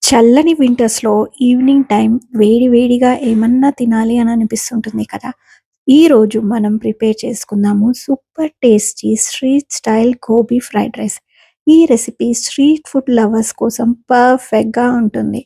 చల్లని వింటర్స్‌లో evening time వేడి వేడిగా ఏమన్నా తినాలి అని అనిపిస్తుంటుంది కదా! ఈరోజు మనం ప్రిపేర్ చేసుకుందాము super tasty street style gobi fried rice. ఈ రెసిపీ స్ట్రీట్ ఫుడ్ లవర్స్ కోసం పర్ఫెక్ట్‌గా ఉంటుంది.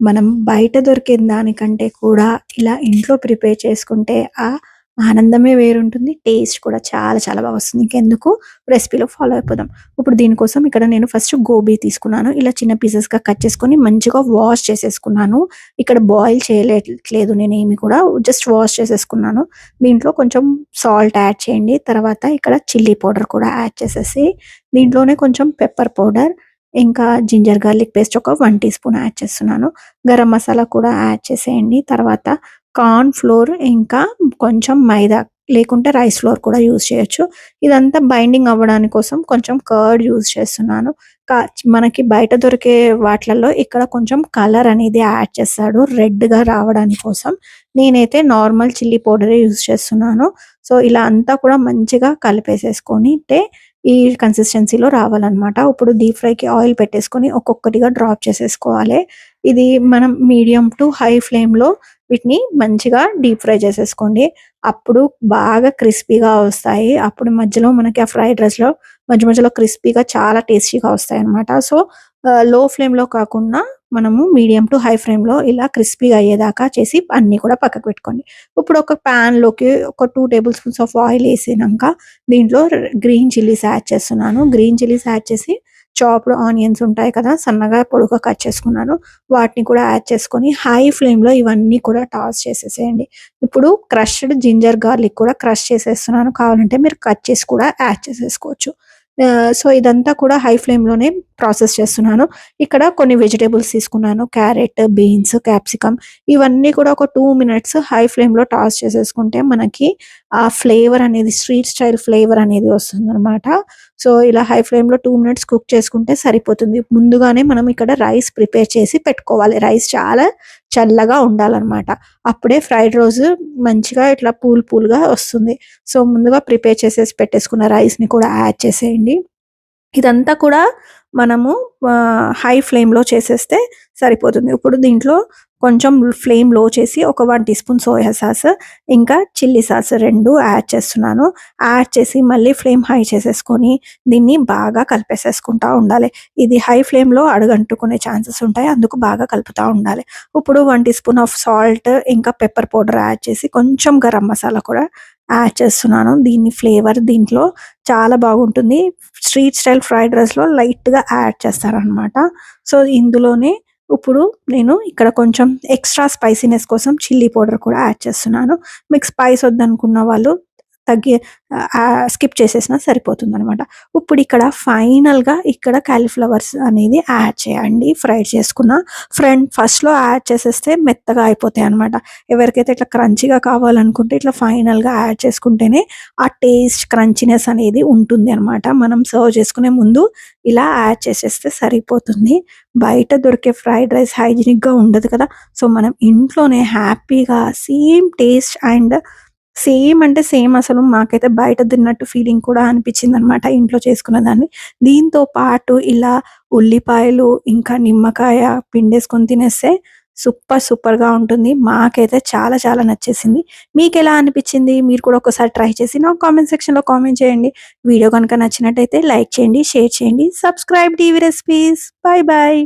మనం బయట దొరికే దానికంటే కూడా ఇలా ఇంట్లో ప్రిపేర్ చేసుకుంటే ఆ ఆనందమే వేరుంటుంది. టేస్ట్ కూడా చాలా చాలా బాగా వస్తుంది. ఇంకెందుకు రెసిపీలో ఫాలో అయిపోదాం. ఇప్పుడు దీనికోసం ఇక్కడ నేను ఫస్ట్ గోబీ తీసుకున్నాను. ఇలా చిన్న పీసెస్‌గా కట్ చేసుకొని మంచిగా వాష్ చేసేసుకున్నాను. ఇక్కడ బాయిల్ చేయలేట్లేదు నేనేమి కూడా. జస్ట్ వాష్ చేసేసుకున్నాను. దీంట్లో కొంచెం సాల్ట్ యాడ్ చేయండి. తర్వాత ఇక్కడ చిల్లీ పౌడర్ కూడా యాడ్ చేసేసి, దీంట్లోనే కొంచెం పెప్పర్ పౌడర్, ఇంకా జింజర్ గార్లిక్ పేస్ట్ ఒక 1 టీ స్పూన్ యాడ్ చేస్తున్నాను. గరం మసాలా కూడా యాడ్ చేసేయండి. తర్వాత కార్న్ ఫ్లోర్ ఇంకా కొంచెం మైదా లేకుంటే రైస్ ఫ్లోర్ కూడా యూజ్ చేయొచ్చు. ఇదంతా బైండింగ్ అవ్వడాని కోసం కొంచెం కర్డ్ యూజ్ చేస్తున్నాను. క మనకి బయట దొరికే వాటిలలో ఇక్కడ కొంచెం కలర్ అనేది యాడ్ చేస్తాడు రెడ్‌గా రావడాని కోసం. నేనైతే నార్మల్ చిల్లీ పౌడరే యూజ్ చేస్తున్నాను. సో, ఇలా అంతా కూడా మంచిగా కలిపేసేసుకొనితే ఈ కన్సిస్టెన్సీలో రావాలనమాట. ఇప్పుడు డీప్ ఫ్రైకి ఆయిల్ పెట్టేసుకొని ఒక్కొక్కటిగా డ్రాప్ చేసేసుకోవాలి. ఇది మనం మీడియం టు హై ఫ్లేమ్‌లో వీటిని మంచిగా డీప్ ఫ్రై చేసేసుకోండి. అప్పుడు బాగా క్రిస్పీగా వస్తాయి. అప్పుడు మధ్యలో మనకి ఆ ఫ్రైడ్ రైస్‌లో మధ్య మధ్యలో క్రిస్పీగా చాలా టేస్టీగా వస్తాయన్నమాట. సో, లో ఫ్లేమ్‌లో కాకుండా మనము మీడియం టు హై ఫ్లేమ్‌లో ఇలా క్రిస్పీగా అయ్యేదాకా చేసి అన్నీ కూడా పక్కకు పెట్టుకోండి. ఇప్పుడు ఒక పాన్‌లోకి ఒక 2 టేబుల్ స్పూన్స్ ఆఫ్ ఆయిల్ ఏసినంక దీంట్లో గ్రీన్ చిల్లీస్ యాడ్ చేస్తున్నాను. గ్రీన్ చిల్లీస్ యాడ్ చేసి చాప్డ్ ఆనియన్స్ ఉంటాయి కదా! సన్నగా పొడుగ్గా కట్ చేసుకున్నాను. వాటిని కూడా యాడ్ చేసుకొని హై ఫ్లేమ్‌లో ఇవన్నీ కూడా టాస్ చేసేసేయండి. ఇప్పుడు క్రష్డ్ జింజర్ గార్లిక్ కూడా క్రష్ చేసేస్తున్నాను. కావాలంటే మీరు కట్ చేసి కూడా యాడ్ చేసేసుకోవచ్చు. సో, ఇదంతా కూడా హై ఫ్లేమ్‌లోనే ప్రాసెస్ చేస్తున్నాను. ఇక్కడ కొన్ని వెజిటబుల్స్ తీసుకున్నాను. క్యారెట్, బీన్స్, క్యాప్సికమ్ ఇవన్నీ కూడా ఒక 2 మినిట్స్ హై ఫ్లేమ్‌లో టాస్ చేసేసుకుంటే మనకి ఆ ఫ్లేవర్ అనేది స్ట్రీట్ స్టైల్ ఫ్లేవర్ అనేది వస్తుందనమాట. సో, ఇలా హై ఫ్లేమ్‌లో 2 మినిట్స్ కుక్ చేసుకుంటే సరిపోతుంది. ముందుగానే మనం ఇక్కడ రైస్ ప్రిపేర్ చేసి పెట్టుకోవాలి. రైస్ చాలా చల్లగా ఉండాలనమాట. అప్పుడే ఫ్రైడ్ రైస్ మంచిగా ఇట్లా పూల్ పూల్‌గా వస్తుంది. సో, ముందుగా ప్రిపేర్ చేసేసి పెట్టేసుకున్న రైస్‌ని కూడా యాడ్ చేసేయండి. ఇదంతా కూడా మనము హై ఫ్లేమ్‌లో చేసేస్తే సరిపోతుంది. ఇప్పుడు దీంట్లో కొంచెం ఫ్లేమ్ లో చేసి ఒక 1 టీ స్పూన్ సోయా సాస్, ఇంకా చిల్లీ సాస్ 2 యాడ్ చేస్తున్నాను. యాడ్ చేసి మళ్ళీ ఫ్లేమ్ హై చేసేసుకొని దీన్ని బాగా కలిపేసేసుకుంటా ఉండాలి. ఇది హై ఫ్లేమ్‌లో అడుగంటుకునే ఛాన్సెస్ ఉంటాయి. అందుకు బాగా కలుపుతా ఉండాలి. ఇప్పుడు 1 టీ స్పూన్ ఆఫ్ సాల్ట్ ఇంకా పెప్పర్ పౌడర్ యాడ్ చేసి కొంచెం గరం మసాలా కూడా యాడ్ చేస్తున్నాను. దీని ఫ్లేవర్ దీంట్లో చాలా బాగుంటుంది. స్ట్రీట్ స్టైల్ ఫ్రైడ్ రైస్‌లో లైట్‌గా యాడ్ చేస్తారనమాట. సో, ఇందులోనే ఇప్పుడు నేను ఇక్కడ కొంచెం ఎక్స్‌ట్రా స్పైసీనెస్ కోసం చిల్లీ పౌడర్ కూడా యాడ్ చేస్తున్నాను. మీకు స్పైస్ వద్దనుకున్న వాళ్ళు తగ్గి స్కిప్ చేసేసినా సరిపోతుందనమాట. ఇప్పుడిక్కడ ఫైనల్‌గా ఇక్కడ కాలీఫ్లవర్స్ అనేది యాడ్ చేయండి. ఫ్రై చేసుకున్న ఫస్ట్‌లో యాడ్ చేసేస్తే మెత్తగా అయిపోతాయనమాట. ఎవరికైతే ఇట్లా క్రంచీగా కావాలనుకుంటే ఇట్లా ఫైనల్‌గా యాడ్ చేసుకుంటేనే ఆ టేస్ట్ క్రంచీనెస్ అనేది ఉంటుంది అనమాట. మనం సర్వ్ చేసుకునే ముందు ఇలా యాడ్ చేసేస్తే సరిపోతుంది. బయట దొరికే ఫ్రైడ్ రైస్ హైజీనిక్‌గా ఉండదు కదా! సో, మనం ఇంట్లోనే హ్యాపీగా సేమ్ టేస్ట్ అండ్ సేమ్ అంటే సేమ్ అసలు మాకైతే బయట తిన్నట్టు ఫీలింగ్ కూడా అనిపించిందనమాట ఇంట్లో చేసుకున్న దాన్ని. దీంతో పాటు ఇలా ఉల్లిపాయలు, ఇంకా నిమ్మకాయ పిండేసుకొని తినేస్తే సూపర్‌గా ఉంటుంది. మాకైతే చాలా చాలా నచ్చేసింది. మీకెలా అనిపించింది? మీరు కూడా ఒకసారి ట్రై చేసి నాకు కామెంట్ సెక్షన్‌లో కామెంట్ చేయండి. వీడియో గనుక నచ్చినట్టయితే లైక్ చేయండి, షేర్ చేయండి. Subscribe TV recipes. Bye bye.